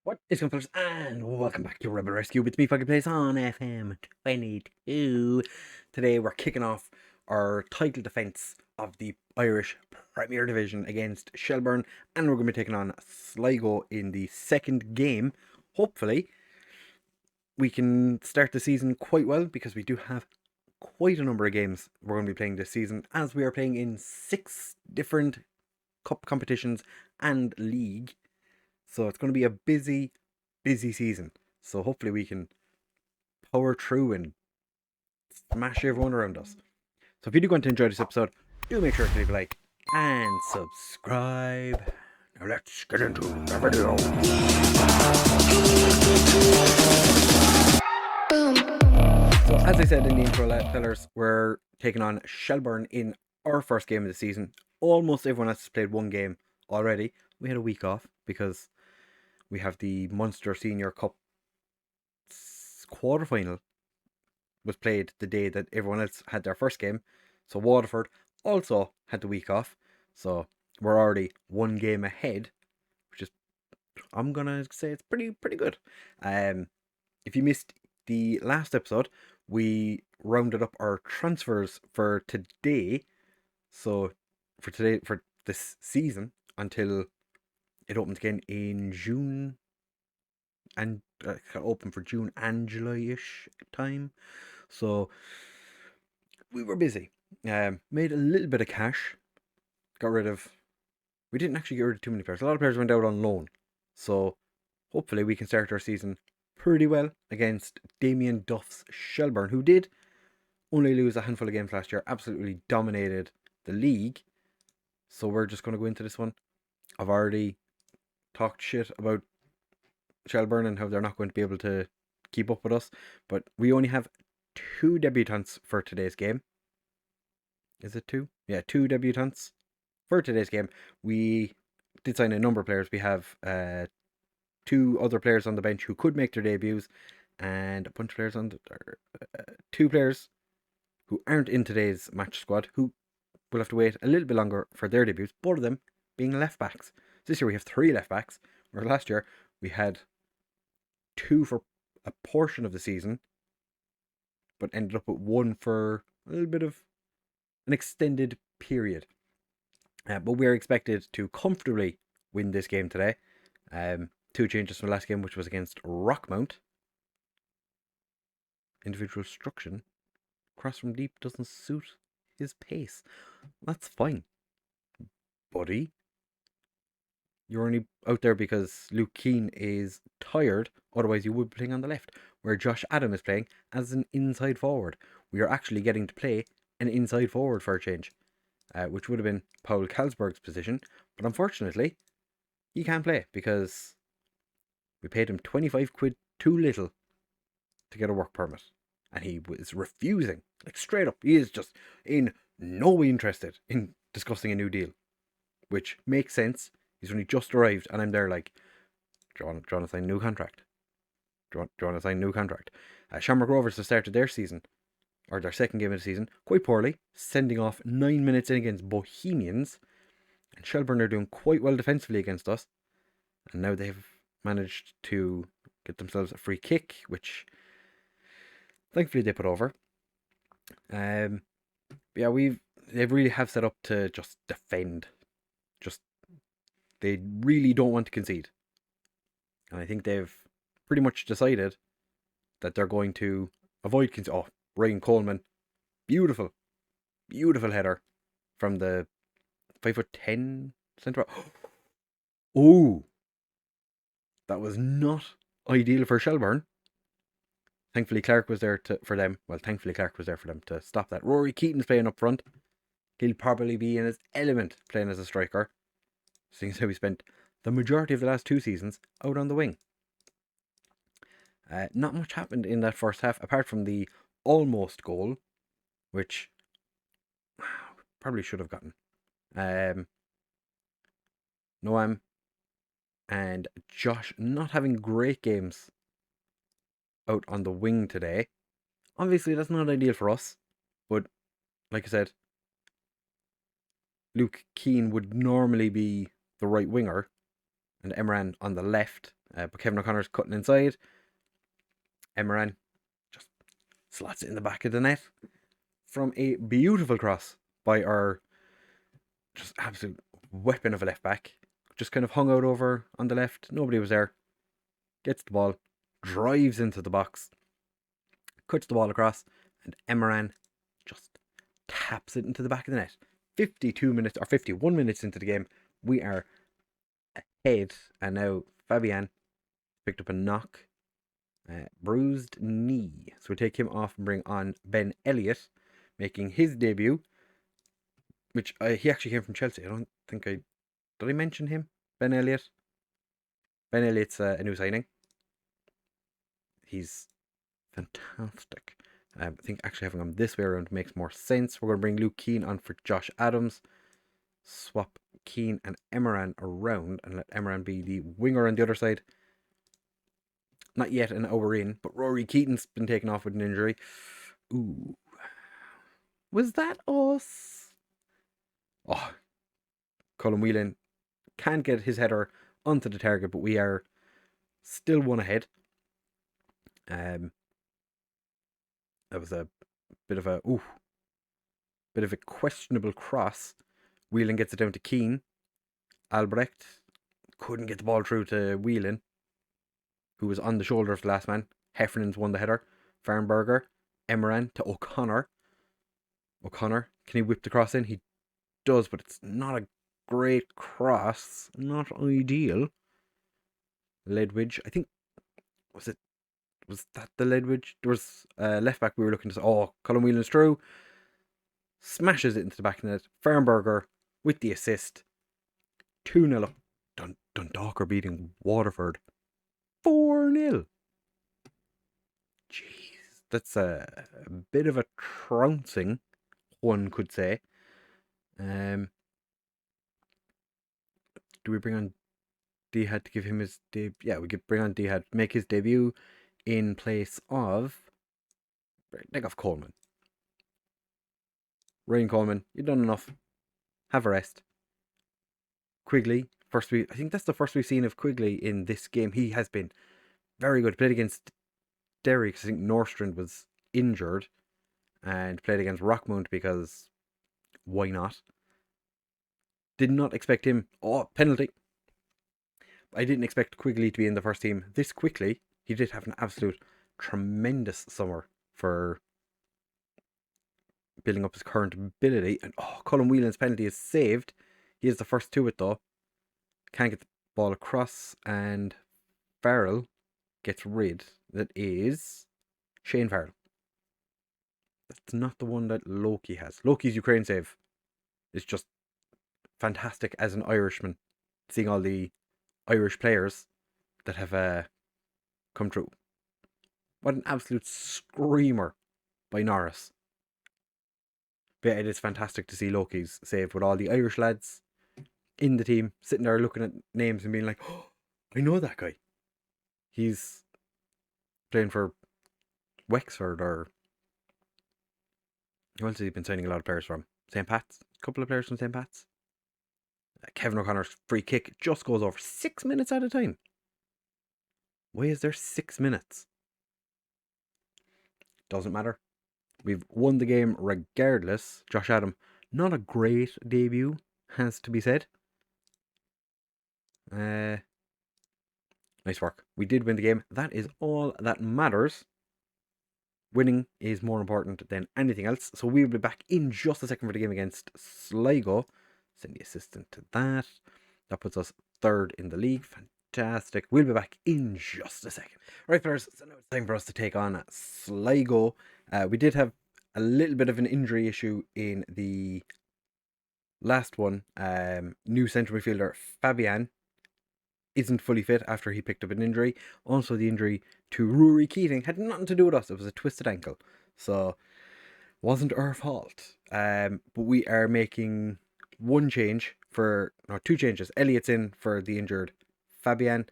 What is going on, fellas? And welcome back to Rebel Rescue with me, FoggyPlays on FM22. Today we're kicking off our title defence of the Irish Premier Division against Shelbourne, and we're going to be taking on Sligo in the second game. Hopefully, we can start the season quite well because we do have quite a number of games we're going to be playing this season, as we are playing in 6 different cup competitions and league. So it's going to be a busy season. So hopefully we can power through and smash everyone around us. So if you do want to enjoy this episode, do make sure to leave a like and subscribe. Now let's get into the video. So as I said in the intro, fellas, we're taking on Shelbourne in our first game of the season. Almost everyone has played one game already. We had a week off because we have the Munster Senior Cup quarterfinal was played the day that everyone else had their first game. So Waterford also had the week off. So we're already one game ahead, which is, I'm gonna say, it's pretty good. If you missed the last episode, we rounded up our transfers for today. So for this season until it opens again in June, and open for June and July-ish time. So we were busy. Made a little bit of cash. We didn't actually get rid of too many players. A lot of players went out on loan. So hopefully we can start our season pretty well against Damien Duff's Shelbourne, who did only lose a handful of games last year. Absolutely dominated the league. So we're just going to go into this one. I've already talked shit about Shelbourne and how they're not going to be able to keep up with us, but we only have 2 debutants for today's game. Is it 2? Yeah, 2 debutants for today's game. We did sign a number of players. We have 2 other players on the bench who could make their debuts, and a bunch of players on the 2 players who aren't in today's match squad who will have to wait a little bit longer for their debuts, both of them being left backs. This year we have 3 left backs, whereas last year we had 2 for a portion of the season, but ended up with 1 for a little bit of an extended period. But we're expected to comfortably win this game today. 2 changes from the last game, which was against Rockmount. Individual instruction. Cross from deep doesn't suit his pace. That's fine, buddy. You're only out there because Luke Keane is tired. Otherwise, you would be playing on the left, where Josh Adam is playing as an inside forward. We are actually getting to play an inside forward for a change, which would have been Paul Kalsberg's position. But unfortunately, he can't play because we paid him 25 quid too little to get a work permit. And he was refusing, like straight up. He is just in no way interested in discussing a new deal, which makes sense. He's only just arrived, and I'm there like, do you want to sign a new contract? Do you want to sign a new contract? Shamrock Rovers have started their season, or their second game of the season, quite poorly, sending off 9 minutes in against Bohemians. And Shelbourne are doing quite well defensively against us. And now they've managed to get themselves a free kick, which thankfully they put over. Yeah, they really have set up to just defend. They really don't want to concede. And I think they've pretty much decided that they're going to avoid concede. Oh, Ryan Coleman. Beautiful header from the 5'10" centre. Oh, that was not ideal for Shelbourne. Thankfully, Clark was there for them to stop that. Rory Keaton's playing up front. He'll probably be in his element playing as a striker, seeing as how he spent the majority of the last 2 seasons out on the wing. Not much happened in that first half, apart from the almost goal, which probably should have gotten. Noam and Josh not having great games out on the wing today. Obviously, that's not ideal for us, but like I said, Luke Keane would normally be the right winger, and Emran on the left. But Kevin O'Connor's cutting inside. Emran just slots it in the back of the net from a beautiful cross by our just absolute weapon of a left back. Just kind of hung out over on the left. Nobody was there. Gets the ball, drives into the box, cuts the ball across, and Emran just taps it into the back of the net. 52 minutes or 51 minutes into the game, we are ahead, and now Fabian picked up a knock, bruised knee. So we take him off and bring on Ben Elliott, making his debut, which he actually came from Chelsea. I don't think did I mention him? Ben Elliott. Ben Elliott's a new signing. He's fantastic. I think actually having him this way around makes more sense. We're going to bring Luke Keane on for Josh Adams. Swap Keane and Emran around and let Emran be the winger on the other side. Not yet an hour in, but Rory Keaton's been taken off with an injury. Ooh. Was that us? Oh. Colin Whelan can't get his header onto the target, but we are still one ahead. That was a bit of a questionable cross. Whelan gets it down to Keane. Albrecht couldn't get the ball through to Whelan, who was on the shoulder of the last man. Heffernan's won the header. Farnberger, Emran to O'Connor. O'Connor, can he whip the cross in? He does, but it's not a great cross. Not ideal. Ledwidge, I think, was that the Ledwidge? There was left back we were looking to. Oh, Colin Whelan's through. Smashes it into the back of the net. Farnberger with the assist. 2-0 up. Dundalk are beating Waterford 4-0. Jeez, that's a bit of a trouncing, one could say. Do we bring on Dihad to give him his debut? Yeah, we could bring on Dihad, make his debut in place of Coleman. Ryan Coleman, you've done enough. Have a rest. Quigley, I think that's the first we've seen of Quigley in this game. He has been very good. Played against Derry because I think Norstrand was injured, and played against Rockmount because why not? Did not expect him. Oh, penalty. I didn't expect Quigley to be in the first team this quickly. He did have an absolute tremendous summer for building up his current ability. And Colin Whelan's penalty is saved. He is the first to it though. Can't get the ball across, and Farrell gets rid. That is Shane Farrell. That's not the one that Loki has. Loki's Ukraine save is just fantastic as an Irishman. Seeing all the Irish players that have come through. What an absolute screamer by Norris. But yeah, it is fantastic to see Loki's save with all the Irish lads in the team sitting there looking at names and being like, oh, I know that guy. He's playing for Wexford, or who else has he been signing a lot of players from? St. Pat's? A couple of players from St. Pat's? Kevin O'Connor's free kick just goes over 6 minutes at a time. Why is there 6 minutes? Doesn't matter. We've won the game regardless. Josh Adam, not a great debut, has to be said. Nice work. We did win the game. That is all that matters. Winning is more important than anything else. So we'll be back in just a second for the game against Sligo. Send the assistant to that. That puts us third in the league. Fantastic. We'll be back in just a second. Right, players. So now it's time for us to take on Sligo. We did have a little bit of an injury issue in the last one. New central midfielder Fabian isn't fully fit after he picked up an injury. Also, the injury to Rory Keating had nothing to do with us. It was a twisted ankle. So, wasn't our fault. But we are making two changes. Elliott's in for the injured Fabian.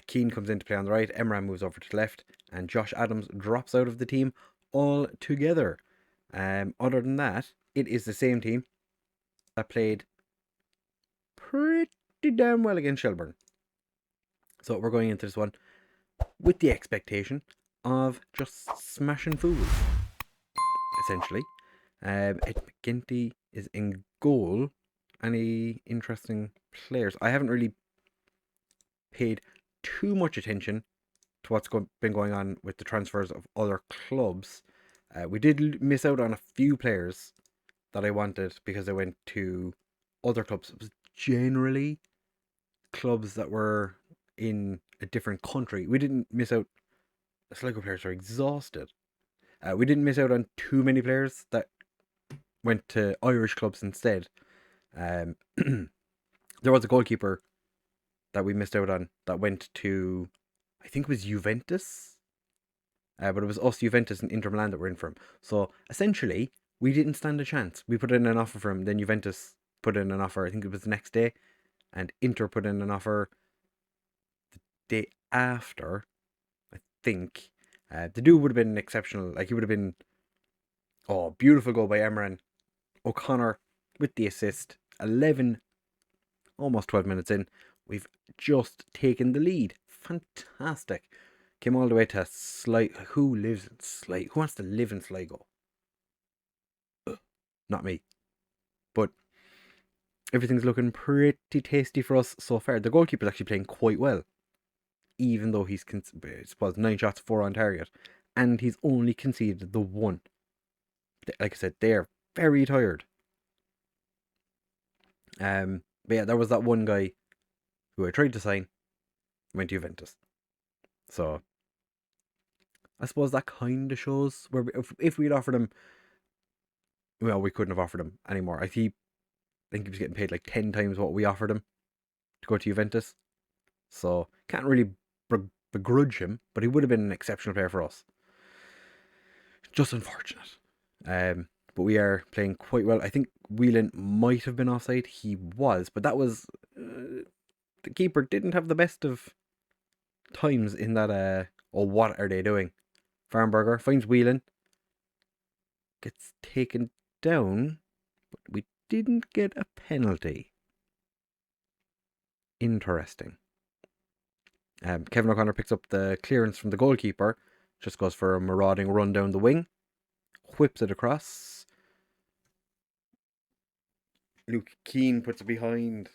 Keane comes in to play on the right. Emran moves over to the left. And Josh Adams drops out of the team altogether. Other than that, it is the same team that played pretty damn well against Shelbourne. So we're going into this one with the expectation of just smashing fools, essentially. Ed McGinty is in goal. Any interesting players? I haven't really paid too much attention to what's been going on with the transfers of other clubs. We did miss out on a few players that I wanted because they went to other clubs. It was generally clubs that were in a different country. We didn't miss out. Sligo players are exhausted. We didn't miss out on too many players that went to Irish clubs instead. Um, there was a goalkeeper that we missed out on that went to, I think it was Juventus. But it was us, Juventus, and Inter Milan that were in for him. So essentially, we didn't stand a chance. We put in an offer for him, then Juventus put in an offer, I think it was the next day, and Inter put in an offer the day after, I think. The dude would have been exceptional. Like, he would have been, oh, beautiful goal by Emran O'Connor with the assist. 11, almost 12 minutes in. We've just taken the lead. Fantastic. Came all the way to Sligo. Who lives in Sligo? Who wants to live in Sligo? Not me. But everything's looking pretty tasty for us so far. The goalkeeper's actually playing quite well, even though he's, I suppose, 9 shots, 4 on target, and he's only conceded the 1. Like I said, they're very tired. But yeah, there was that one guy who I tried to sign, went to Juventus. So I suppose that kind of shows where if we'd offered him, well, we couldn't have offered him anymore. I think he was getting paid like 10 times what we offered him to go to Juventus. So can't really begrudge him, but he would have been an exceptional player for us. Just unfortunate. But we are playing quite well. I think Whelan might have been offside. He was, but that was the keeper didn't have the best of times in that. Oh, what are they doing? Farnberger finds Whelan, gets taken down, but we didn't get a penalty. Interesting. Kevin O'Connor picks up the clearance from the goalkeeper, just goes for a marauding run down the wing, whips it across. Luke Keane puts it behind.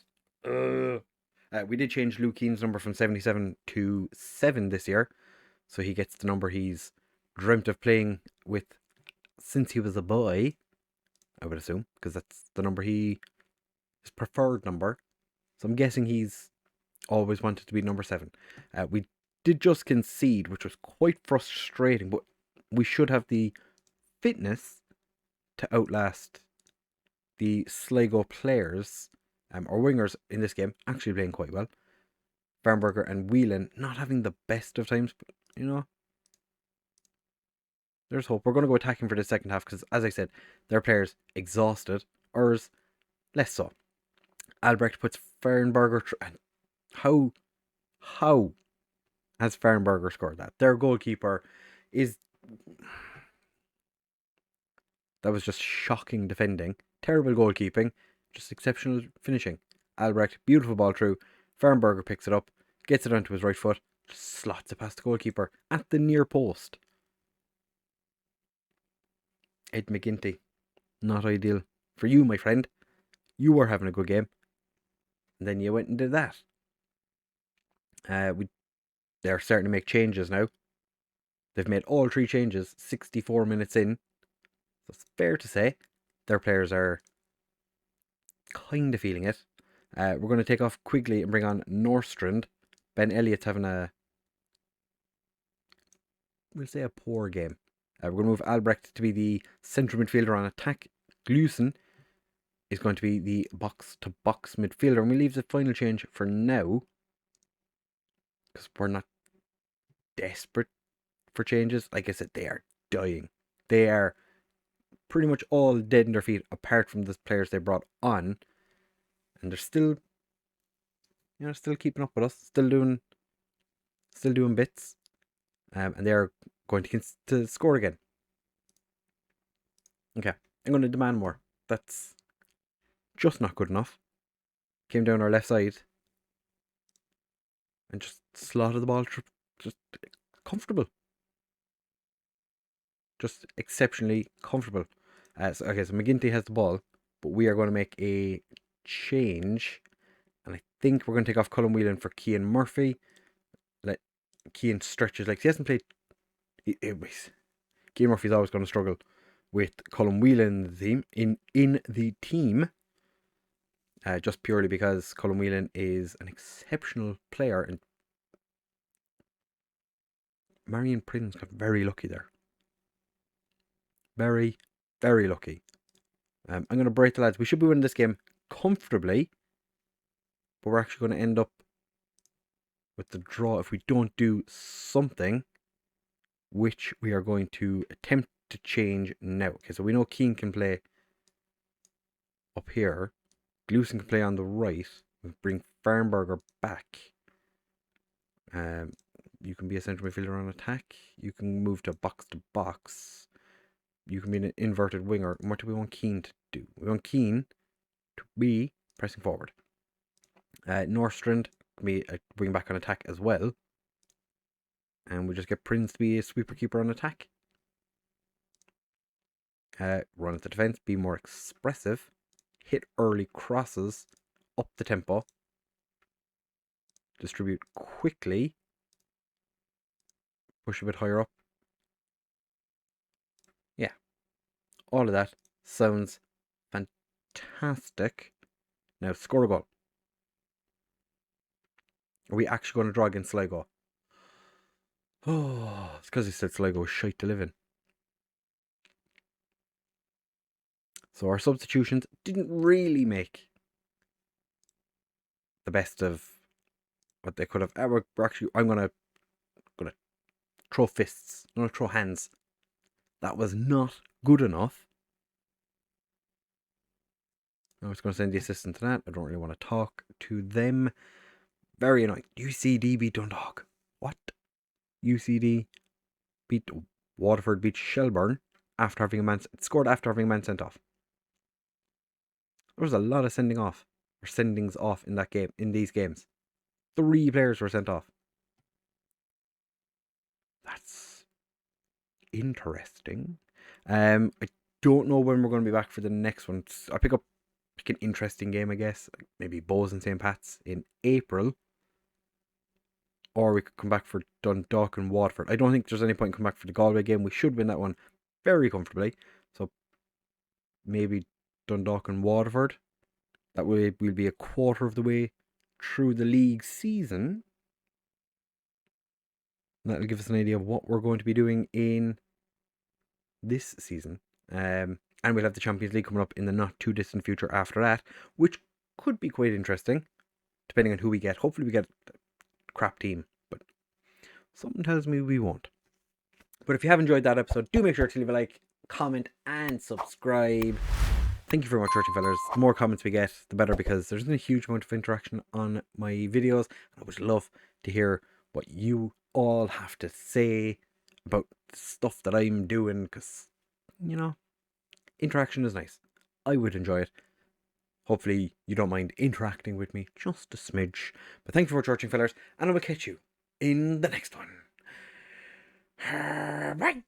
We did change Luke Keane's number from 77 to 7 this year, so he gets the number he's dreamt of playing with since he was a boy, I would assume, because that's the number his preferred number. So I'm guessing he's always wanted to be number 7. We did just concede, which was quite frustrating, but we should have the fitness to outlast the Sligo players, or wingers in this game, actually playing quite well. Farnberger and Whelan not having the best of times, but there's hope. We're going to go attacking for the second half because, as I said, their players exhausted, ours less so. Albrecht puts Farnberger. How has Farnberger scored that? Their goalkeeper is. That was just shocking defending. Terrible goalkeeping. Just exceptional finishing. Albrecht, beautiful ball through. Farnberger picks it up, gets it onto his right foot, just slots it past the goalkeeper at the near post. Ed McGinty, not ideal for you, my friend. You were having a good game, and then you went and did that. They're starting to make changes now. They've made all 3 changes 64 minutes in. So it's fair to say their players are kind of feeling it. We're going to take off Quigley and bring on Norstrand. Ben Elliott's having we'll say a poor game. We're going to move Albrecht to be the central midfielder on attack. Glueson is going to be the box-to-box midfielder. And we leave the final change for now, because we're not desperate for changes. Like I said, they are dying. They are pretty much all dead in their feet, apart from the players they brought on. And they're still, still keeping up with us, still doing bits. And they are going to score again. Okay, I'm going to demand more. That's just not good enough. Came down our left side. and just slotted the ball through. Just comfortable. Just exceptionally comfortable. So McGinty has the ball, but we are going to make a change. And I think we're going to take off Cullen Whelan for Cian Murphy. Let Cian stretch his legs. He hasn't played. Cian Murphy's always going to struggle with Cullen Whelan in the team. Just purely because Cullen Whelan is an exceptional player, and Marion Prince got very lucky there. Very, very lucky. I'm going to break the lads. We should be winning this game comfortably, but we're actually going to end up with the draw if we don't do something, which we are going to attempt to change now. Okay, so we know Keane can play up here. Glueson can play on the right. We'll bring Farnberger back. You can be a central midfielder on attack. You can move to box. You can be an inverted winger. What do we want Keane to do? We want Keane to be pressing forward. Norstrand can be a wing back on attack as well. And we just get Prince to be a sweeper keeper on attack. Run at the defence, be more expressive. Hit early crosses, up the tempo. Distribute quickly. Push a bit higher up. Yeah. All of that sounds fantastic. Now score a goal. Are we actually going to draw against Sligo? Oh, it's because he said Sligo was shite to live in. So our substitutions didn't really make the best of what they could have. I'm gonna throw fists. I'm gonna throw hands. That was not good enough. I was going to send the assistant to that. I don't really want to talk to them. Very annoying. UCD beat Dundalk. What? UCD beat Waterford, beat Shelbourne after having scored after having a man sent off. There was a lot of sendings off in that game, in these games. 3 players were sent off. That's interesting. I don't know when we're going to be back for the next one. I pick an interesting game, I guess. Maybe Bows and St. Pat's in April. Or we could come back for Dundalk and Waterford. I don't think there's any point in coming back for the Galway game. We should win that one very comfortably. So maybe Dundalk and Waterford. That way we'll be a quarter of the way through the league season. That'll give us an idea of what we're going to be doing in this season. And we'll have the Champions League coming up in the not too distant future after that, which could be quite interesting, depending on who we get. Hopefully we get a crap team, but something tells me we won't. But if you have enjoyed that episode, do make sure to leave a like, comment, and subscribe. Thank you very much for watching, fellas. The more comments we get, the better, because there's a huge amount of interaction on my videos. I would love to hear what you all have to say about the stuff that I'm doing, because, you know, interaction is nice. I would enjoy it. Hopefully you don't mind interacting with me just a smidge. But thank you for watching, fellas, and I will catch you in the next one. Bye.